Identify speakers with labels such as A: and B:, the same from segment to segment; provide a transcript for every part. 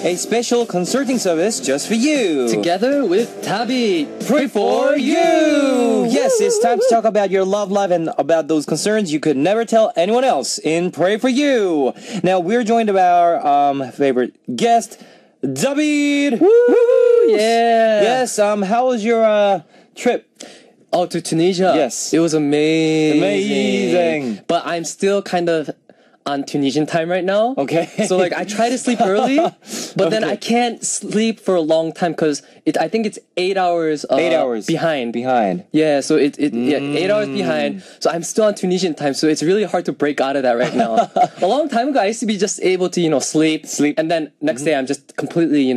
A: a special consulting service just for you.
B: Together with Dabit,
A: Pray for you! Yes, it's time to talk about your love life and about those concerns you could never tell anyone else in Pray for You. Now, we're joined by our favorite guest, Dabit!
B: Woo! Yeah!
A: Yes, how was your trip?
B: Oh, to Tunisia?
A: Yes.
B: It was amazing.
A: Amazing.
B: But I'm still kind of on Tunisian time right now.
A: Okay.
B: So like I try to sleep early, but then I can't sleep for a long time because I think it's 8 hours.
A: 8 hours
B: behind.
A: Yeah,
B: so yeah, 8 hours behind. So I'm still on Tunisian time, so it's really hard to break out of that right now. A long time ago, I used to be just able to sleep, and then next day I'm just completely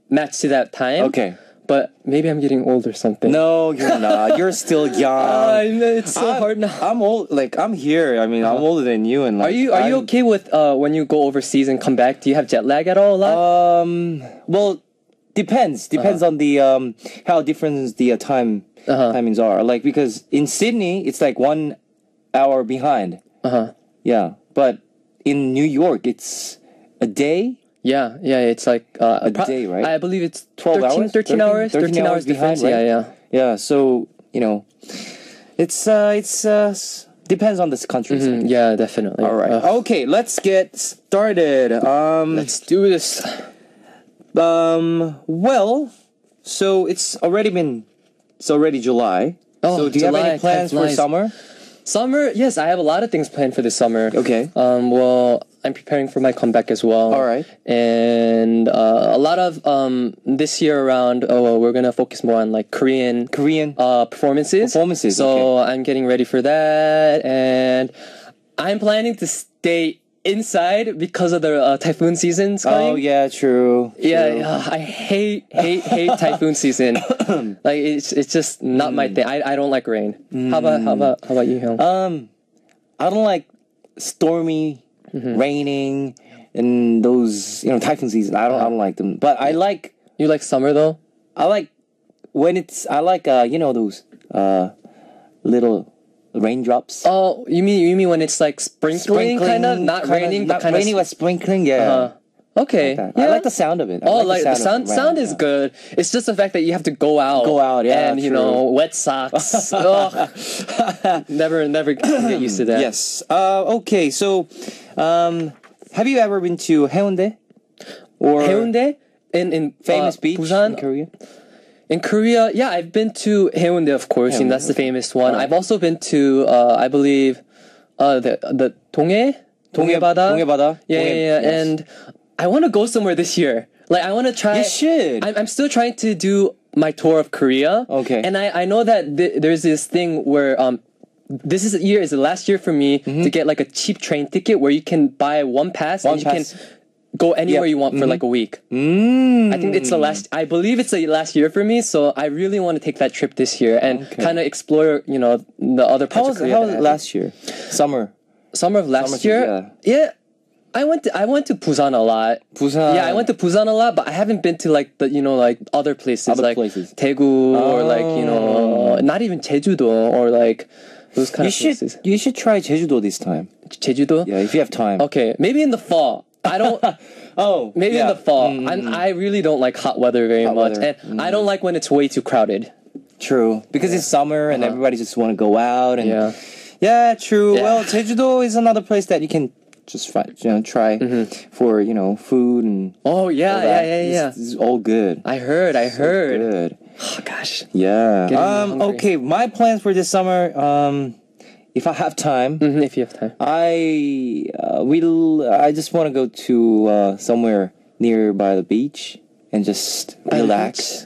B: matched to that time.
A: Okay.
B: But maybe I'm getting old or something.
A: No, you're not. You're still young.
B: It's so hard now.
A: I'm old. Like I'm here. I mean, I'm older than you. And like,
B: are you okay with when you go overseas and come back? Do you have jet lag at all? A lot?
A: Well, depends. Depends on the how different the timings are. Like because in Sydney it's like 1 hour behind. Yeah, but in New York it's a day.
B: Yeah, it's like
A: a day, right?
B: I believe it's
A: 12 hours?
B: 13 hours. 13 hours
A: behind,
B: difference.
A: right? Yeah, so, it's depends on this country.
B: Yeah, definitely.
A: All right. Okay, let's get started.
B: Let's do this.
A: Well, so it's already July.
B: Oh,
A: so do you have any plans for summer?
B: Summer, yes, I have a lot of things planned for this summer.
A: Okay.
B: Well, I'm preparing for my comeback as well.
A: All right.
B: And a lot of this year around, we're gonna focus more on like Korean performances. So I'm getting ready for that, and I'm planning to stay inside because of the typhoon season's coming.
A: Oh yeah, true.
B: Yeah, I hate typhoon season. Like it's just not my thing. I don't like rain. How about you, Hyung?
A: I don't like stormy, raining, and those typhoon season. I don't like them. But I like.
B: You like summer though?
A: I like when it's. I like those little raindrops.
B: Oh, you mean when it's like sprinkling kind of, not raining, but kind of
A: raining but sprinkling. Yeah.
B: Okay.
A: Yeah. I like the sound of it.
B: The sound is good. It's just the fact that you have to go out.
A: Yeah.
B: And wet socks. Never get used to that.
A: Yes. Okay. So, have you ever been to Haeundae? Or
B: Haeundae in
A: famous beach
B: Busan?
A: in Korea?
B: In Korea, yeah, I've been to Haeundae, of course, and that's the famous one. I've also been to, I believe, the 동해바다. Yeah. Yes. And I want to go somewhere this year. Like, I want to try.
A: You should.
B: I'm still trying to do my tour of Korea.
A: Okay.
B: And I know that there's this thing where this is the last year for me to get like a cheap train ticket where you can buy one pass and you can go anywhere you want for like a week. I think I believe it's the last year for me, so I really want to take that trip this year and kind of explore, the other parts of Korea.
A: How was it last year? Summer of
B: last year? Yeah. I went to Busan a lot. Yeah, I went to Busan a lot, but I haven't been to like the like other places like Daegu or like not even Jeju-do or like those kind of places.
A: You should try Jeju-do this time.
B: Jeju-do?
A: Yeah, if you have time.
B: Okay, maybe in the fall. I don't. Maybe in the fall. I really don't like hot weather very much, and I don't like when it's way too crowded.
A: True, because it's summer and everybody just want to go out and yeah, true. Yeah. Well, Jeju-do is another place that you can just try for food and
B: yeah.
A: It's all good.
B: I heard.
A: Good.
B: Oh gosh.
A: Yeah. Okay. My plans for this summer. If I have time,
B: if you have time,
A: I just want to go to somewhere nearby the beach and just relax.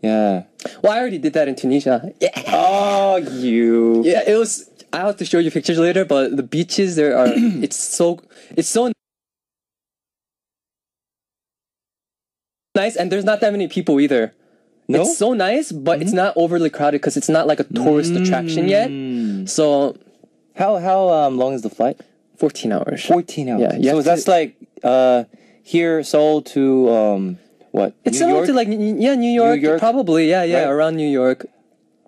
A: Yeah.
B: Well, I already did that in Tunisia. Yeah.
A: Oh, you.
B: Yeah, it was. I'll have to show you pictures later, but the beaches there are. it's so nice, and there's not that many people either. No? It's so nice, but it's not overly crowded because it's not like a tourist attraction yet. So,
A: how long is the flight?
B: 14 hours.
A: 14 hours.
B: Yeah.
A: So that's like here Seoul to what?
B: It's
A: New
B: similar
A: York?
B: to like New York, probably. Yeah, right? Around New York.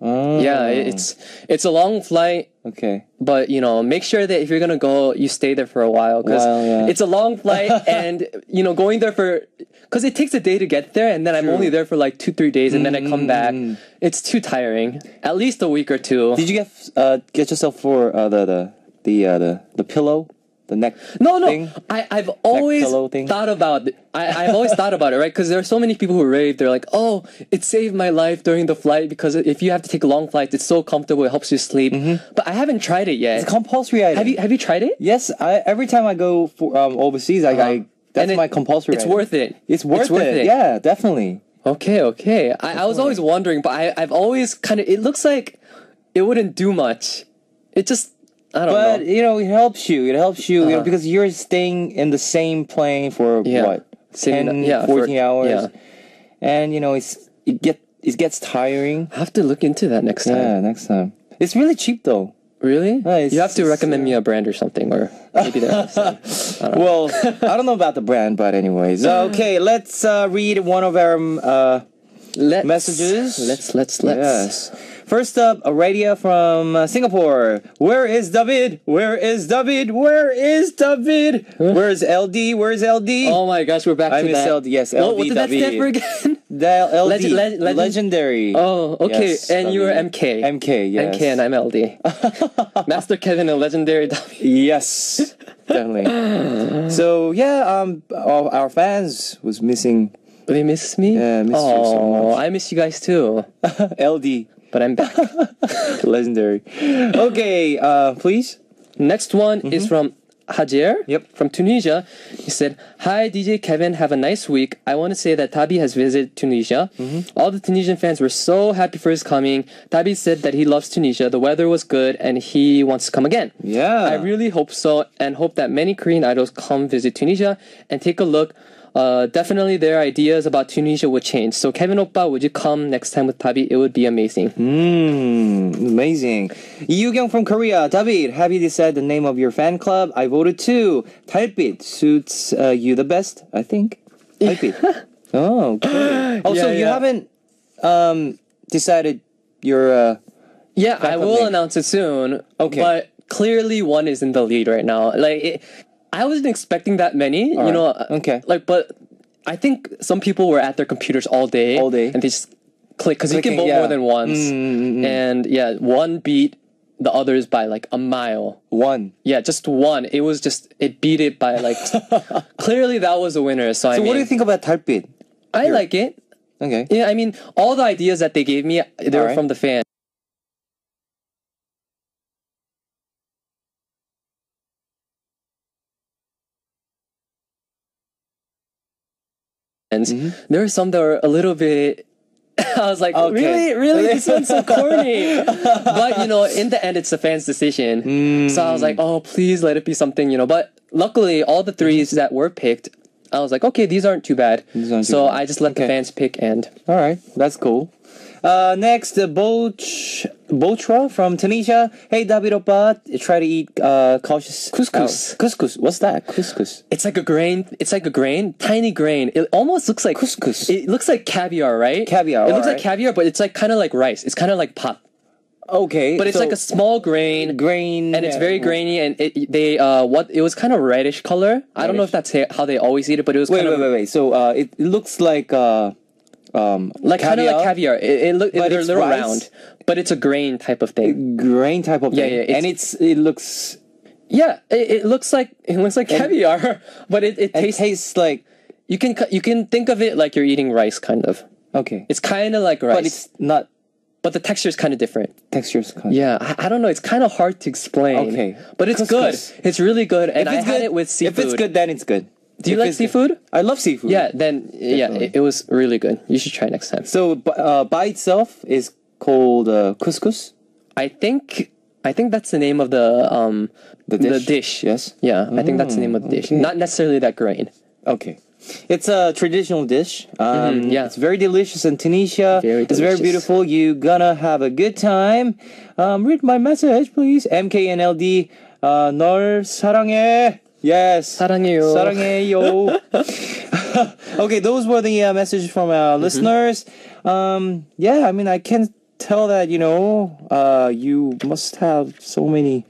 A: Oh.
B: Yeah, it's a long flight.
A: Okay.
B: But, you know, make sure that if you're going to go, you stay there for a while. Because it's a long flight and, you know, going there for... Because it takes a day to get there and then I'm only there for like 2-3 days and then I come back. It's too tiring. At least a week or two.
A: Did you get yourself for the pillow? The neck thing?
B: I've always thought about it. I've always thought about it, right? Because there are so many people who rave. They're like, oh, it saved my life during the flight because if you have to take a long flight, it's so comfortable. It helps you sleep. But I haven't tried it yet.
A: It's a compulsory item.
B: Have you tried it?
A: Yes. Every time I go for overseas, that's my compulsory item.
B: Worth it.
A: It's worth it. Yeah, definitely.
B: Okay. I was always wondering, but I've always kind of... It looks like it wouldn't do much. It just... I don't know.
A: But, you know, it helps you. It helps you, you know, because you're staying in the same plane for, what, 14 hours? Yeah. And, you know, it gets tiring.
B: I have to look into that next time.
A: Yeah, next time. It's really cheap, though.
B: Really? You have to recommend me a brand or something, or maybe they're
A: Well, I don't know about the brand, but anyways. Okay, let's read one of our messages.
B: Let's.
A: Yes. First up, a radio from Singapore. Where is Dabit? Where is Dabit? Where is Dabit? Where's LD? Where's LD?
B: Oh my gosh, we're back to that.
A: LD. Yes, LD.
B: What did that stand for again?
A: LD. Legendary.
B: Oh, okay.
A: Yes,
B: and you were MK.
A: MK, yes.
B: MK and I'm LD. Master Kevin and Legendary Dabit.
A: Yes, definitely. So yeah, our fans was missing.
B: They miss me?
A: Yeah, miss you so much.
B: I miss you guys too.
A: LD.
B: But I'm back.
A: Legendary. Okay, please.
B: Next one is from Hajer from Tunisia. He said, "Hi DJ Kevin, have a nice week. I want to say that Tabi has visited Tunisia. All the Tunisian fans were so happy for his coming. Tabi said that he loves Tunisia. The weather was good and he wants to come again.
A: Yeah.
B: I really hope so and hope that many Korean idols come visit Tunisia and take a look. Definitely their ideas about Tunisia would change. So Kevin Oppa, would you come next time with Tabi? It would be amazing."
A: Amazing. Yoo-kyung from Korea. David, have you decided the name of your fan club? I voted too. Dabit suits you the best, I think. Dabit. Oh, okay. Also, you haven't decided your
B: Yeah, I will announce it soon.
A: Okay.
B: But clearly one is in the lead right now. I wasn't expecting that many, you know.
A: Okay.
B: But I think some people were at their computers all day. And they just click, because you can vote more than once. And one beat the others by like a mile.
A: One?
B: Yeah, just one. It beat it by like, clearly that was the winner. So I mean,
A: what do you think about Dabit?
B: I like it.
A: Okay.
B: Yeah, I mean, all the ideas that they gave me, they were from the fans. There were some that were a little bit... I was like, really? This one's so corny. But, you know, in the end, it's the fans' decision. So I was like, oh, please let it be something, you know. But luckily, all the threes that were picked, I was like, okay, these aren't too bad. So I just let the fans pick and...
A: All right, that's cool. Next, Botra from Tunisia. Hey, Dabit Oppa, try to eat Couscous. Couscous. What's that? Couscous.
B: It's like a grain, tiny grain. It almost looks like
A: couscous.
B: It looks like caviar, right?
A: Caviar.
B: It looks like caviar, but it's like kind of like rice. It's kind of like pap.
A: Okay,
B: but it's like a small grain, and it's very grainy, and it was kind of reddish color. I don't know if that's how they always eat it, but it was
A: wait. So it looks like
B: like kind of like caviar. They're a little round, but it's a grain type of thing.
A: Grain type of thing.
B: Yeah.
A: And it looks.
B: Yeah, it looks like caviar, but it
A: tastes like.
B: You can think of it like you're eating rice, kind of.
A: Okay.
B: It's kind of like rice,
A: but it's not.
B: But the texture is kind of different.
A: Yeah,
B: I don't know. It's kind of hard to explain.
A: Okay.
B: But it's good. It's really good, and I had it with seafood.
A: If it's good, then it's good.
B: Do you like seafood?
A: I love seafood.
B: Yeah, then it was really good. You should try next time.
A: So by itself is called couscous.
B: I think that's the name of the dish.
A: Yes.
B: Yeah, I think that's the name of the dish. Not necessarily that grain.
A: Okay. It's a traditional dish. It's very delicious in Tunisia. It's very beautiful. You're gonna have a good time. Read my message, please. MK and LD. 널 사랑해. Yes.
B: 사랑해요.
A: 사랑해요. Okay, those were the messages from our listeners. I mean, I can't tell that, you must have so many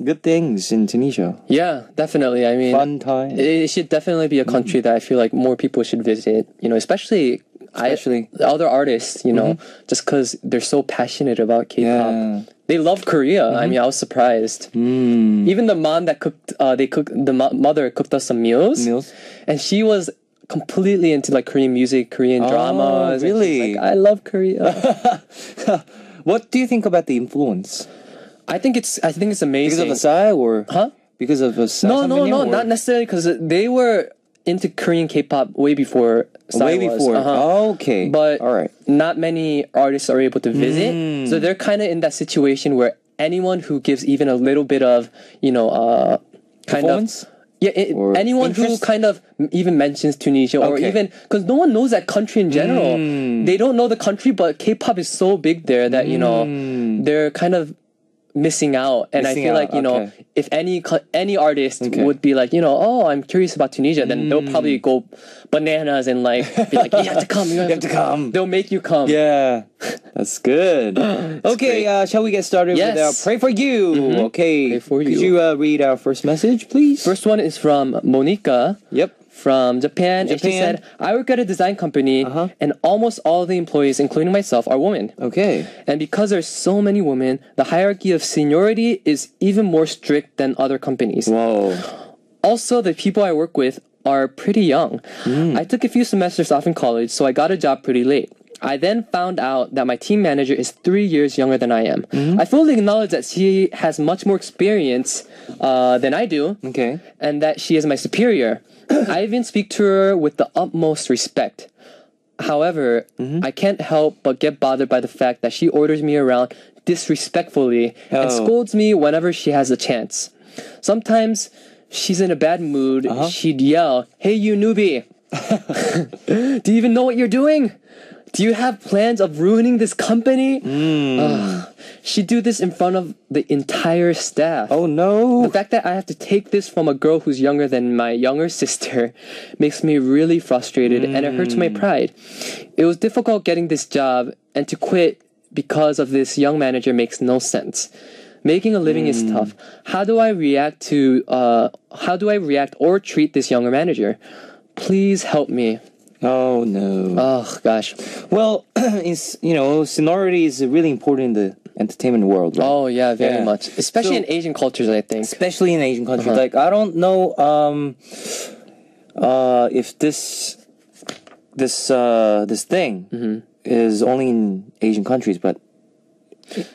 A: good things in Tunisia.
B: Yeah, definitely. I mean,
A: fun time.
B: It should definitely be a country that I feel like more people should visit. Especially other artists. Just because they're so passionate about K-pop.
A: Yeah.
B: They love Korea. I mean, I was surprised. Even the mom that cooked, the mother cooked us some meals, and she was completely into like Korean music, Korean dramas.
A: Really?
B: Like, I love Korea.
A: What do you think about the influence?
B: I think it's amazing.
A: Because of Asai or because of Asai?
B: No, not necessarily because they were into Korean K-pop way before Psy was.
A: Okay.
B: But
A: all right.
B: Not many artists are able to visit. So they're kind of in that situation where anyone who gives even a little bit of,
A: performance?
B: Anyone who kind of even mentions Tunisia or even because no one knows that country in general. They don't know the country, but K-pop is so big there that they're kind of missing out. And I feel like if any artist would be like I'm curious about Tunisia, then they'll probably go bananas and like be like, you have to come, you have to come. They'll make you come.
A: Yeah, that's good. Okay, shall we get started with our Pray For You? Okay,
B: Pray for
A: could
B: you.
A: you read our first message, please?
B: First one is from Monica.
A: Yep.
B: From Japan. And she said, I work at a design company and almost all of the employees, including myself, are women.
A: Okay.
B: And because there's so many women, the hierarchy of seniority is even more strict than other companies.
A: Whoa.
B: Also, the people I work with are pretty young. I took a few semesters off in college, so I got a job pretty late. I then found out that my team manager is 3 years younger than I am. I fully acknowledge that she has much more experience than I do.
A: Okay.
B: And that she is my superior. I even speak to her with the utmost respect. However, I can't help but get bothered by the fact that she orders me around disrespectfully and scolds me whenever she has a chance. Sometimes she's in a bad mood. She'd yell, "Hey, you newbie! Do you even know what you're doing? Do you have plans of ruining this company?" She'd do this in front of the entire staff.
A: Oh no.
B: The fact that I have to take this from a girl who's younger than my younger sister makes me really frustrated and it hurts my pride. It was difficult getting this job, and to quit because of this young manager makes no sense. Making a living is tough. How do I react or treat this younger manager? Please help me.
A: Oh no.
B: Oh gosh.
A: Well, seniority is really important in the entertainment world, right?
B: Oh yeah, very much. Especially in Asian cultures, I think.
A: Especially in Asian countries. Like I don't know if this thing is only in Asian countries, but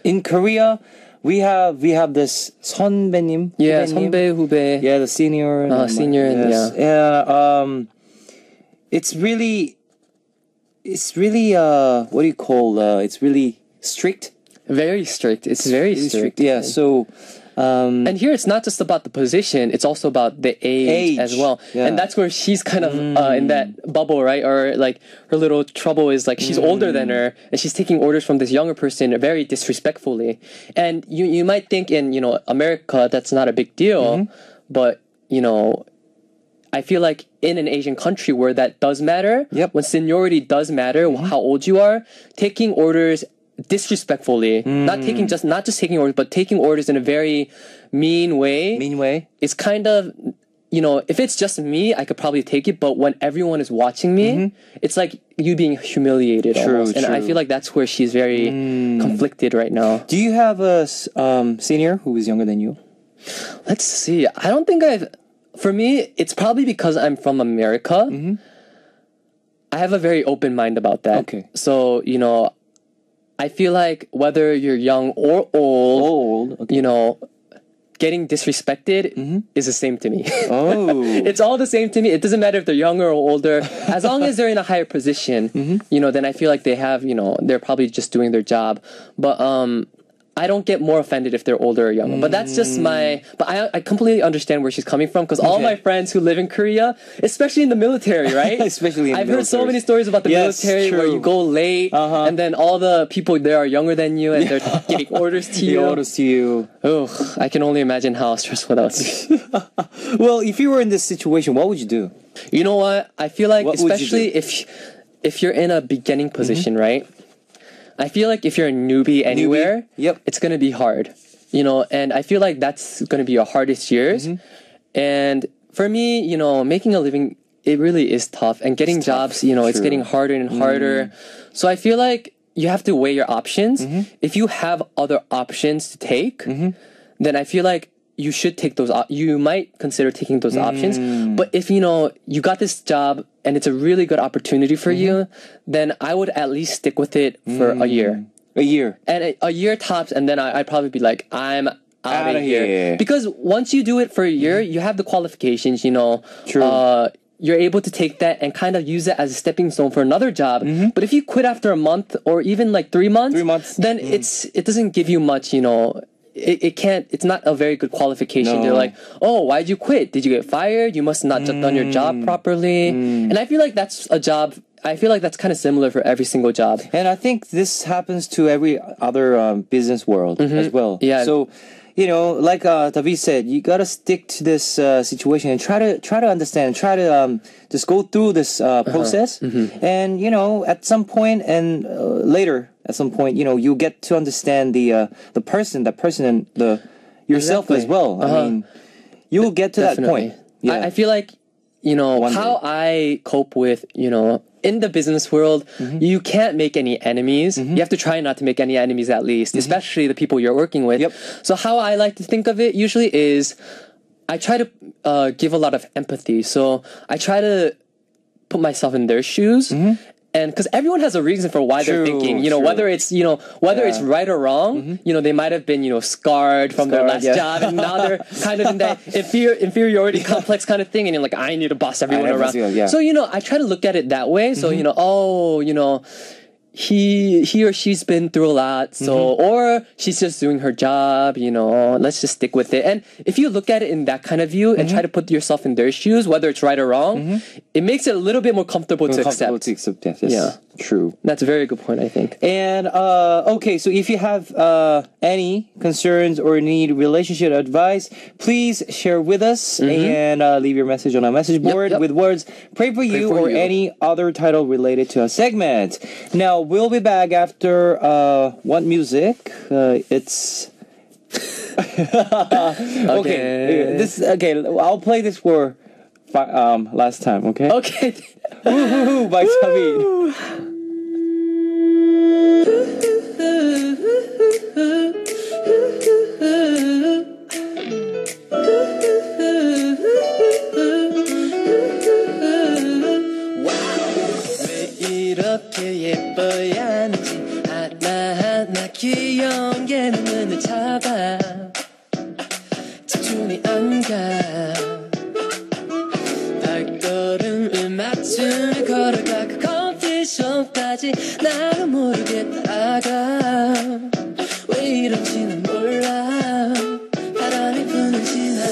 A: in Korea we have this 선배님.
B: Yeah, 선배 후배.
A: Yeah, the senior.
B: Senior and
A: it's really what do you call it's really strict.
B: Very strict. It's very strict.
A: Yeah. So
B: and here it's not just about the position, it's also about the age as well.
A: Yeah.
B: And that's where she's kind of in that bubble, right? Or like her little trouble is like she's older than her and she's taking orders from this younger person very disrespectfully. And you might think in, America that's not a big deal, but I feel like in an Asian country where that does matter, when seniority does matter, how old you are, taking orders disrespectfully, not just taking orders, but taking orders in a very mean way. It's kind of, if it's just me, I could probably take it, but when everyone is watching me, it's like you being humiliated almost. And I feel like that's where she's very conflicted right now.
A: Do you have a senior who is younger than you?
B: Let's see. I don't think for me, it's probably because I'm from America. I have a very open mind about that.
A: Okay.
B: So, I feel like whether you're young or old, getting disrespected is the same to me.
A: Oh.
B: It's all the same to me. It doesn't matter if they're younger or older. As long as they're in a higher position, then I feel like they have, they're probably just doing their job. But I don't get more offended if they're older or younger. But that's just but I completely understand where she's coming from because all my friends who live in Korea, especially in the military, right?
A: Especially in
B: I've heard so many stories about the military where you go late and then all the people there are younger than you and they're giving orders to you. Oh, I can only imagine how stressful that would be.
A: Well, if you were in this situation, what would you do?
B: You know what? I feel like especially if you're in a beginning position, right? I feel like if you're a newbie anywhere, it's going to be hard, you know, and I feel like that's going to be your hardest years. And for me, you know, making a living, it really is tough, and getting jobs, you know, it's getting harder and harder. So I feel like you have to weigh your options. If you have other options to take, then I feel like you should take those. You might consider taking those options. But if you know you got this job and it's a really good opportunity for you, then I would at least stick with it for a year.
A: A year.
B: And a year tops, and then I'd probably be like, I'm out of here. Because once you do it for a year, you have the qualifications, you know. True. You're able to take that and kind of use it as a stepping stone for another job. But if you quit after a month or even like 3 months, then it doesn't give you much, you know. It's not a very good qualification. They're like, oh, why'd you quit? Did you get fired? You must not have done your job properly. And I feel like that's a job. I feel like that's kind of similar for every single job.
A: And I think this happens to every other business world as well. Yeah. So, you know, like David said, you gotta stick to this situation and try to understand, try to just go through this process, and you know, at some point and later, at some point, you know, you get to understand the person and yourself as well. I mean, you will get to that point.
B: Yeah. I feel like, you know, how I cope with, you know, in the business world, you can't make any enemies. You have to try not to make any enemies, at least, especially the people you're working with. So how I like to think of it usually is I try to give a lot of empathy. So I try to put myself in their shoes. And because everyone has a reason for why they're thinking, you know, whether it's, you know, whether it's right or wrong, you know, they might have been, you know, scarred from their last job, and now they're kind of in that inferiority complex kind of thing, and you're like, I need to boss everyone around. So, you know, I try to look at it that way. So, you know, oh, you know, he or she's been through a lot, so or she's just doing her job, you know, let's just stick with it. And if you look at it in that kind of view and try to put yourself in their shoes, whether it's right or wrong, it makes it a little bit more comfortable to accept.
A: Yes. Yeah, true.
B: That's a very good point, I think.
A: And okay, so if you have any concerns or need relationship advice, please share with us and leave your message on our message board with words "Pray for you" or any other title related to a segment. Now we'll be back after what music? It's okay. I'll play this for last time. Okay.
B: Okay.
A: Woohoo! By Dabit.
B: 이렇게 예뻐야 하는지 하나하나 귀여운 게 눈을 잡아 집중이 안가 발걸음을 맞추며 걸어가 그 커피숍까지 나도 모르게 따라가 왜 이런지는 몰라 바람이 부는지 난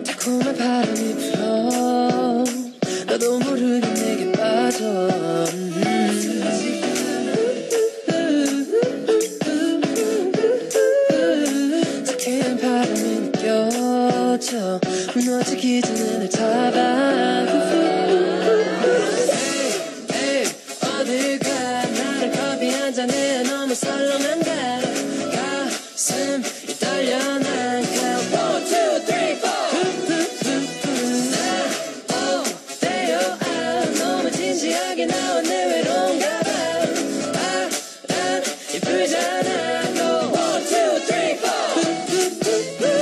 B: 달콤한 바람이 불어 나도 모르게 내게 빠져 상쾌한 바람이 느껴져 무너지기 전에 날 잡아 Hey, 어딜 가 나를 커피 한 잔에 너무 설렁한가 가슴이 떨려 난 count 1, 2, 3, 4 진지하게 나와 내 외로운가 봐 바람 예쁘잖아 너 1, 2, 3, 4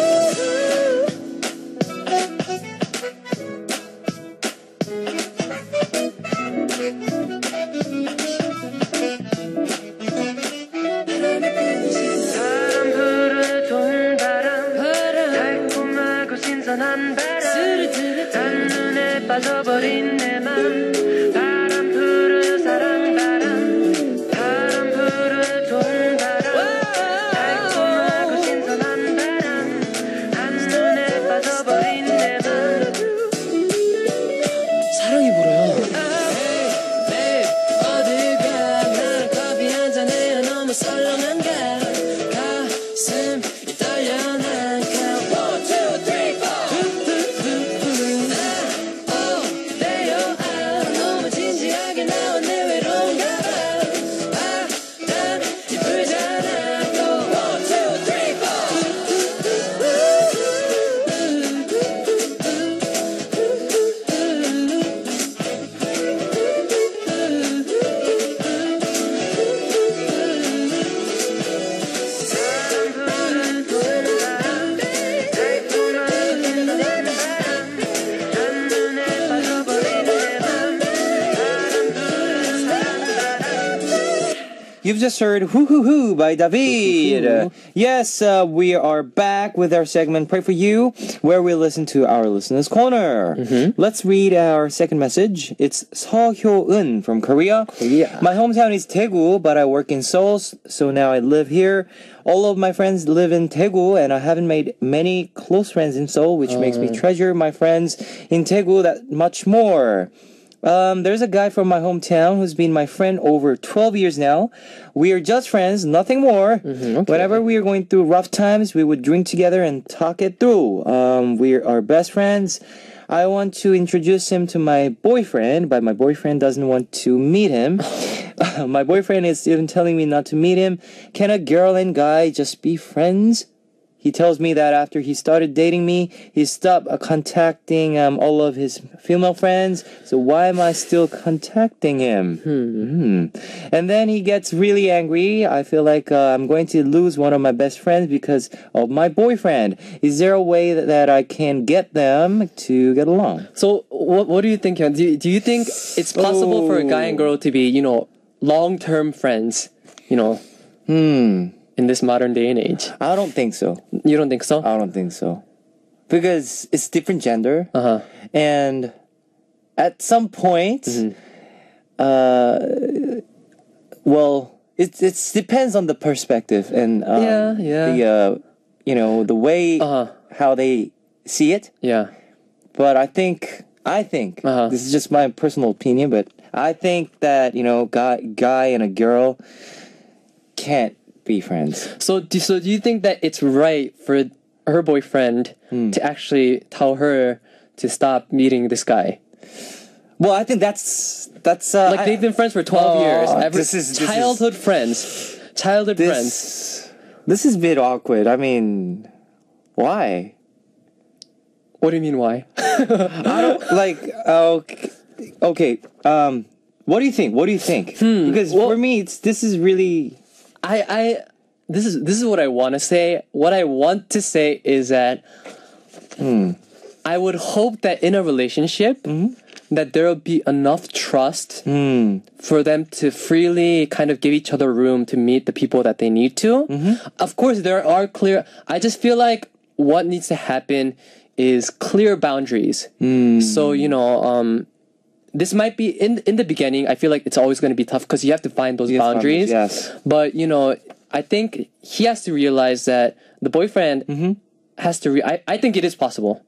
B: 바람 불을 좋은 바람 달콤하고 신선한 바람 한눈에 빠져버린 내맘 They
A: You've just heard Hoo Hoo Hoo by David. Yes, we are back with our segment Pray For You, where we listen to our listeners' corner. Let's read our second message. It's Seo Hyo-eun from Korea. My hometown is Daegu, but I work in Seoul, so now I live here. All of my friends live in Daegu, and I haven't made many close friends in Seoul, which makes me treasure my friends in Daegu that much more. There's a guy from my hometown who's been my friend over 12 years now. We are just friends, nothing more. Whenever we are going through rough times, we would drink together and talk it through. We are best friends. I want to introduce him to my boyfriend, but my boyfriend doesn't want to meet him. My boyfriend is even telling me not to meet him. Can a girl and guy just be friends? He tells me that after he started dating me, he stopped contacting all of his female friends. So why am I still contacting him? And then he gets really angry. I feel like I'm going to lose one of my best friends because of my boyfriend. Is there a way that I can get them to get along?
B: So what do you think? Do you think it's possible for a guy and girl to be, long-term friends, in this modern day and age?
A: I don't think so.
B: You don't think so?
A: I don't think so. Because it's different gender. And at some point, well, it depends on the perspective and the way how they see it.
B: Yeah.
A: But I think this is just my personal opinion, but I think that, guy and a girl can't be friends.
B: So do you think that it's right for her boyfriend to actually tell her to stop meeting this guy?
A: Well, I think that's
B: like they've been friends for 12 years.
A: This is
B: childhood friends.
A: This is a bit awkward. I mean, why?
B: What do you mean why?
A: I don't like. Okay. What do you think? Because for me, this is really.
B: This is what I want to say. What I want to say is that I would hope that in a relationship that there will be enough trust for them to freely kind of give each other room to meet the people that they need to. Of course, there are clear. I just feel like what needs to happen is clear boundaries. So this might be in the beginning. I feel like it's always going to be tough because you have to find those boundaries.
A: Yes.
B: But I think he has to realize that the boyfriend has to. I think it is possible.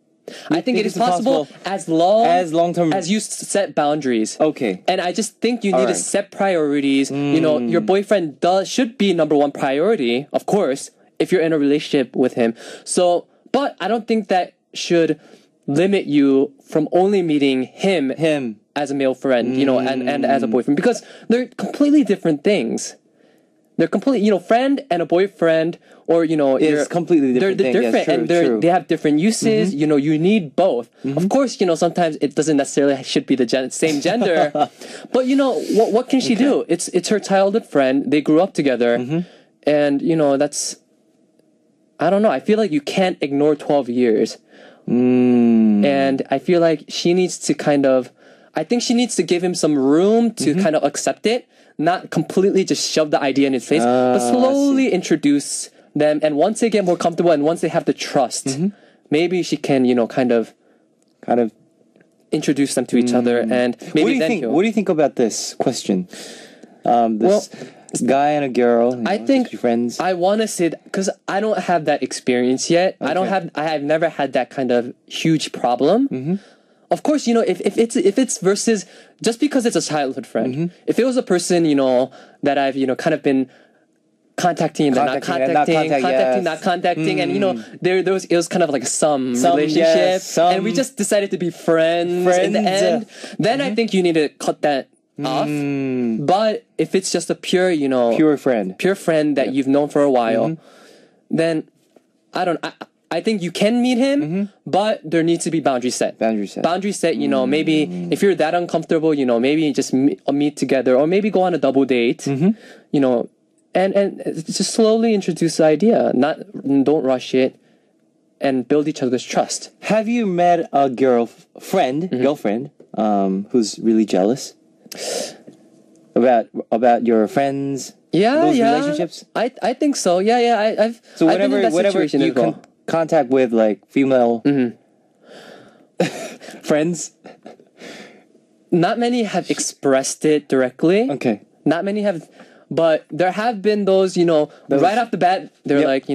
B: I think it is possible as long-term as you set boundaries.
A: Okay.
B: And I just think you need to set priorities. Your boyfriend should be number one priority, of course, if you're in a relationship with him. So, but I don't think that should limit you from only meeting him as a male friend, and as a boyfriend, because they're completely different things. They're completely, friend and a boyfriend, or
A: it's completely different.
B: They're different, and they have different uses. You need both. Of course, sometimes it doesn't necessarily should be the same gender, but what can she do? It's her childhood friend. They grew up together, and that's. I don't know. I feel like you can't ignore 12 years. And I feel like she needs to I think she needs to give him some room to kind of accept it, not completely just shove the idea in his face, but slowly introduce them. And once they get more comfortable and once they have the trust, maybe she can, kind of introduce them to each other. And maybe
A: what do you think about this question? This guy and a girl.
B: I think
A: friends.
B: I want to say because I don't have that experience yet. Okay. I have never had that kind of huge problem. Of course, if it's versus just because it's a childhood friend. If it was a person, that I've kind of been contacting and not contacting, and it was kind of like some relationship, and we just decided to be friends in the end. Then I think you need to cut that off. But if it's just a pure pure friend that you've known for a while, then I think you can meet him, but there needs to be boundaries set. Maybe if you're that uncomfortable, maybe just meet together, or maybe go on a double date, and just slowly introduce the idea. Don't rush it, and build each other's trust.
A: Have you met a girlfriend, who's really jealous about your friends those relationships?
B: I think so. Yeah. I've
A: so
B: I've been in that
A: whenever
B: situation
A: you
B: as well.
A: contact with like female friends,
B: not many have expressed it directly.
A: Okay.
B: Not many have, but there have been those, right off the bat, they're like,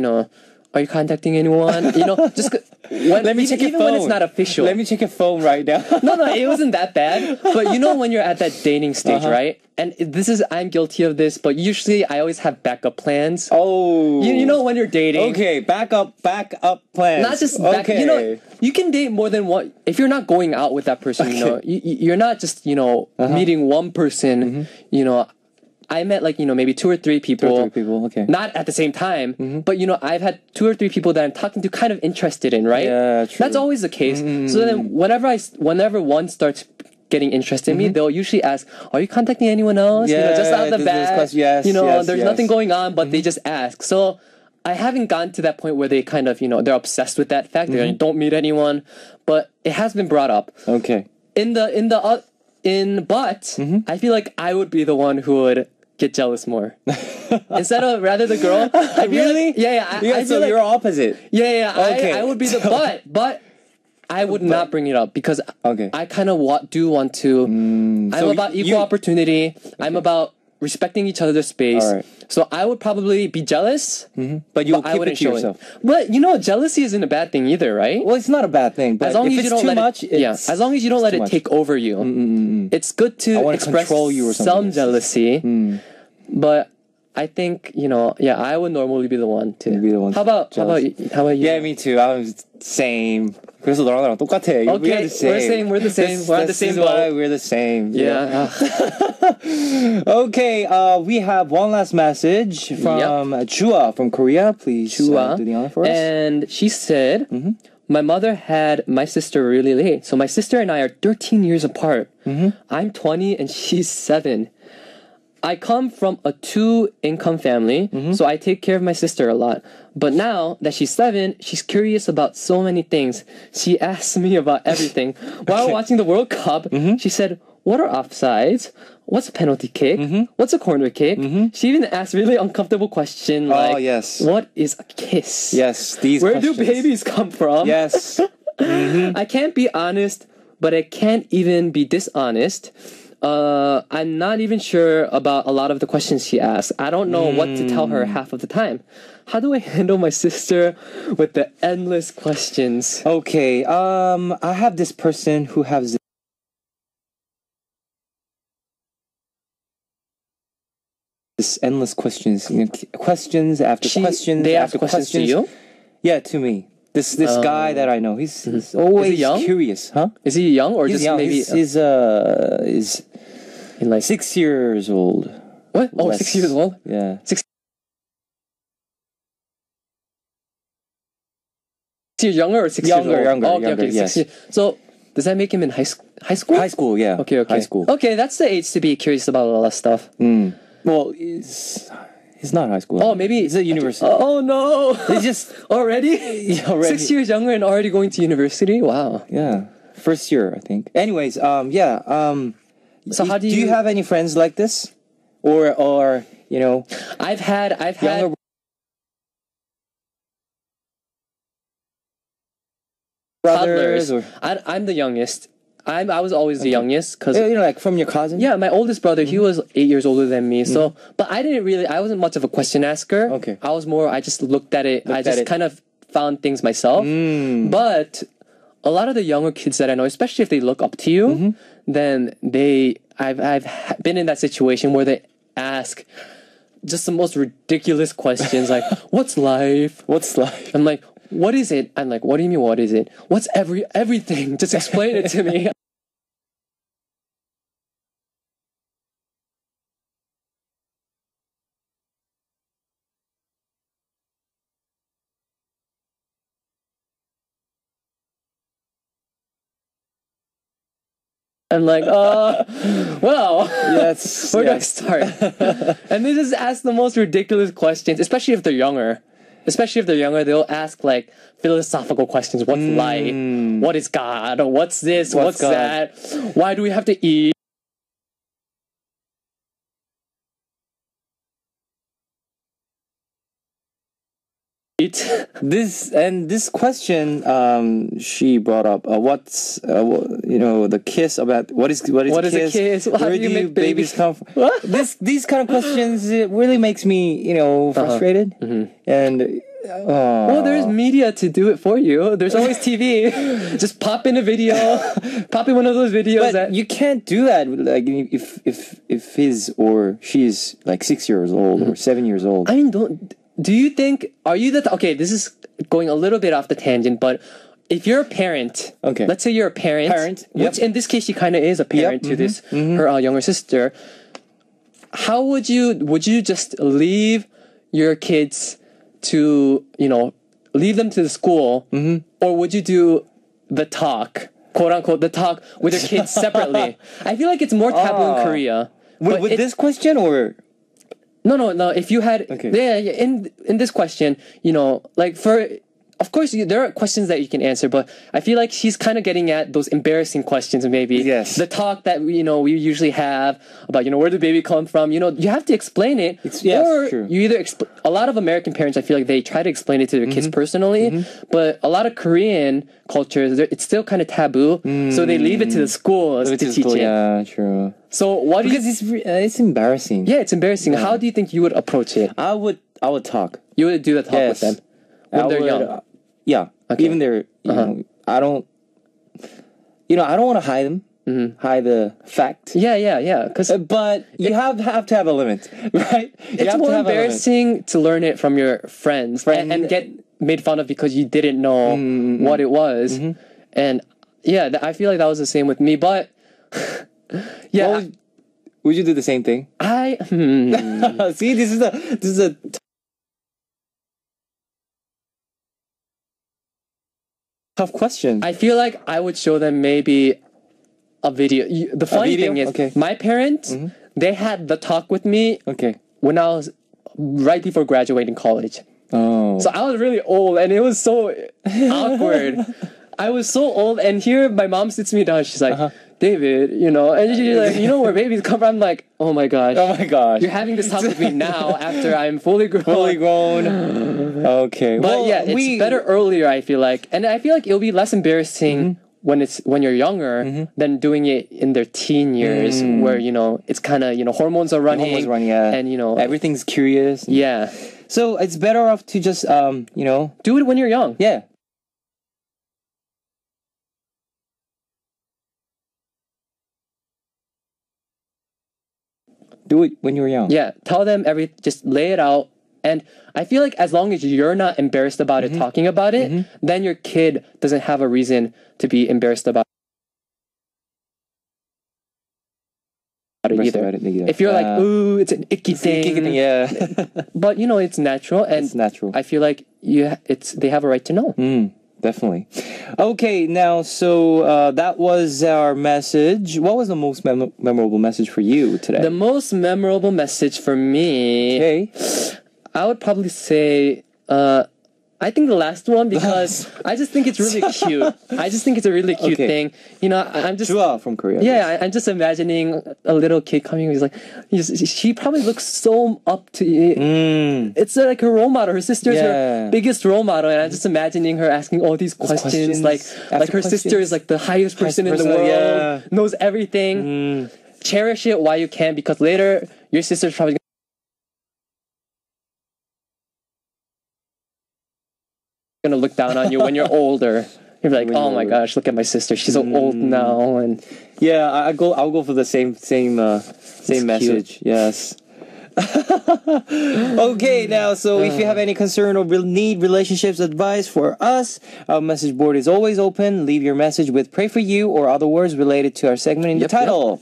B: are you contacting anyone? Just
A: let me check your phone.
B: Even when it's not official.
A: Let me check your phone right now.
B: No, it wasn't that bad. But when you're at that dating stage, right? And I'm guilty of this, but usually I always have backup plans.
A: Oh.
B: You know when you're dating.
A: Okay, backup plans.
B: Not just back.
A: Okay.
B: You can date more than one. If you're not going out with that person, you're not just, meeting one person, I met maybe 2 or 3 people.
A: 2 or 3 people, okay.
B: Not at the same time, but I've had 2 or 3 people that I'm talking to kind of interested in, right?
A: Yeah, true.
B: That's always the case. So then whenever one starts getting interested in me, they'll usually ask, are you contacting anyone else?
A: Yeah,
B: just out of the bat.
A: Yes,
B: there's nothing going on, but they just ask. So I haven't gotten to that point where they kind of, they're obsessed with that fact. They don't meet anyone, but it has been brought up.
A: Okay.
B: But I feel like I would be the one who would get jealous more instead of rather the girl.
A: Really?
B: So
A: you're opposite.
B: Yeah.
A: Okay.
B: I would be the but I would not bring it up because I kind of do want to. I'm about equal opportunity. Okay. I'm about respecting each other's space.
A: All right.
B: So I would probably be jealous,
A: but you keep it to yourself.
B: But jealousy isn't a bad thing either, right?
A: Well, it's not a bad thing, but
B: as long
A: if
B: as
A: it's
B: you don't
A: too
B: let
A: much,
B: as long as you don't let it take over you. It's good to express
A: you or
B: some jealousy, but I think I would normally be the one to.
A: Be the one.
B: How about you?
A: Yeah, me too. I was same. 그래서 너랑 똑같아.
B: Okay, we're the same. We're the same. We're on the same boat.
A: We're the same.
B: Yeah.
A: Okay. We have one last message from Chua from Korea. Please do the honor for us.
B: And she said, my mother had my sister really late. So my sister and I are 13 years apart. I'm 20 and she's 7. I come from a 2-income family, so I take care of my sister a lot. But now that she's 7, she's curious about so many things. She asks me about everything. While watching the World Cup, she said, what are offsides? What's a penalty kick? What's a corner kick? She even asked really uncomfortable question like, what is a kiss?
A: Yes, these
B: Where
A: questions.
B: do babies come from?
A: Yes.
B: I can't be honest, but I can't even be dishonest. I'm not even sure about a lot of the questions she asks. I don't know what to tell her half of the time. How do I handle my sister with the endless questions?
A: Okay, I have this person who has this endless questions, questions after questions.
B: They
A: after
B: ask questions to you?
A: Yeah, to me. This guy that I know, he's always curious, huh?
B: Is he young or
A: he's
B: just
A: young.
B: maybe?
A: He's in like 6 years old.
B: What? Oh, 6 years old?
A: Yeah.
B: 6 years younger or 6 years old?
A: Younger.
B: Okay.
A: Yes.
B: 6 years. So does that make him in high school?
A: High school, yeah.
B: Okay.
A: High school.
B: Okay, that's the age to be curious about a lot of stuff.
A: Well, he's not high school.
B: Oh, maybe
A: he's at university.
B: Oh no!
A: He's just
B: already?
A: Yeah, already
B: 6 years younger and already going to university. Wow.
A: Yeah, first year I think. Anyways, So
B: how do
A: you have any friends like this, or
B: I've had
A: brothers,
B: toddlers. I'm the youngest. I was always the youngest because
A: like from your cousin.
B: Yeah, my oldest brother, he was 8 years older than me. So, but I wasn't much of a question asker.
A: Okay,
B: I just looked at it. I just kind of found things myself. But a lot of the younger kids that I know, especially if they look up to you, then I've been in that situation where they ask just the most ridiculous questions like, what's life?
A: What's life?
B: I'm like, what is it? I'm like, what do you mean, what is it? What's everything? Just explain it to me. I'm like, well,
A: yes,
B: where do I start? And they just ask the most ridiculous questions, especially if they're younger. They'll ask like philosophical questions. What's life? What is God? What's this? What's that? Why do we have to eat?
A: This question she brought up what's the kiss about what is
B: a kiss? How
A: where
B: do you make
A: babies come from?
B: What?
A: These kind of questions, it really makes me frustrated. And
B: well, there's media to do it for you. There's always TV. Just pop in a video, pop in one of those videos.
A: But you can't do that. Like if his or she's like 6 years old or 7 years old.
B: I mean, do you think, are you okay, this is going a little bit off the tangent, but if you're a parent,
A: okay,
B: let's say you're a parent, which in this case she kind of is a parent to this, her younger sister, how would you just leave your kids to, leave them to the school, or would you do the talk, quote unquote, the talk with your kids separately? I feel like it's more taboo in Korea.
A: With this question or...
B: No. If you had, in this question, of course, there are questions that you can answer, but I feel like she's kind of getting at those embarrassing questions, maybe.
A: Yes.
B: The talk that we usually have about where the baby come from. You have to explain it,
A: true.
B: You either a lot of American parents, I feel like they try to explain it to their kids personally, but a lot of Korean cultures, it's still kind of taboo, so they leave it to the schools to teach it.
A: Yeah, true.
B: So what?
A: Because it's embarrassing.
B: Yeah, it's embarrassing. Yeah. How do you think you would approach it?
A: I would talk.
B: You would do the talk with them when they're young.
A: Yeah. Okay. Even they're, I don't want to hide them, hide the fact.
B: Yeah.
A: But you have to have a limit, right?
B: It's more embarrassing to learn it from your friends and get made fun of because you didn't know what it was. And yeah, I feel like that was the same with me. But yeah,
A: would you do the same thing? See, this is a tough question.
B: I feel like I would show them maybe a video. The funny thing is, my parents, they had the talk with me when I was right before graduating college.
A: Oh.
B: So I was really old and it was so awkward. I was so old and here my mom sits me down. She's like, David, and she's like, where babies come from? I'm like, oh my gosh. You're having this talk with me now after I'm fully grown.
A: Okay.
B: But yeah, it's better earlier, I feel like. And I feel like it'll be less embarrassing when you're younger than doing it in their teen years where, it's kind of, hormones are running. And,
A: everything's curious.
B: Yeah.
A: So it's better off to just,
B: do it when you're young.
A: Yeah. Do it when you're young.
B: Yeah, tell them just lay it out. And I feel like as long as you're not embarrassed about it, talking about it, then your kid doesn't have a reason to be embarrassed about it either. If you're like, ooh, it's an icky thing.
A: Yeah.
B: But it's natural. And
A: it's natural.
B: I feel like they have a right to know.
A: Definitely. Okay, now, so that was our message. What was the most memorable message for you today?
B: The most memorable message for me, I would probably say, I think the last one, because I just think it's really cute. I just think it's a really cute thing. I'm just...
A: Chua from Korea.
B: Yeah, I'm just imagining a little kid coming. He's like, she probably looks so up to it. It's like her role model. Her sister's her biggest role model. And I'm just imagining her asking all these questions. Like her sister is like the highest person in the world, knows everything. Cherish it while you can, because later your sister's probably gonna look down on you when you're older. You're like, oh my gosh, look at my sister. She's so old now. And
A: yeah, I'll go for the same message. Cute. Yes. Okay, now, so if you have any concern or need relationships advice for us, our message board is always open. Leave your message with "pray for you" or other words related to our segment in the title.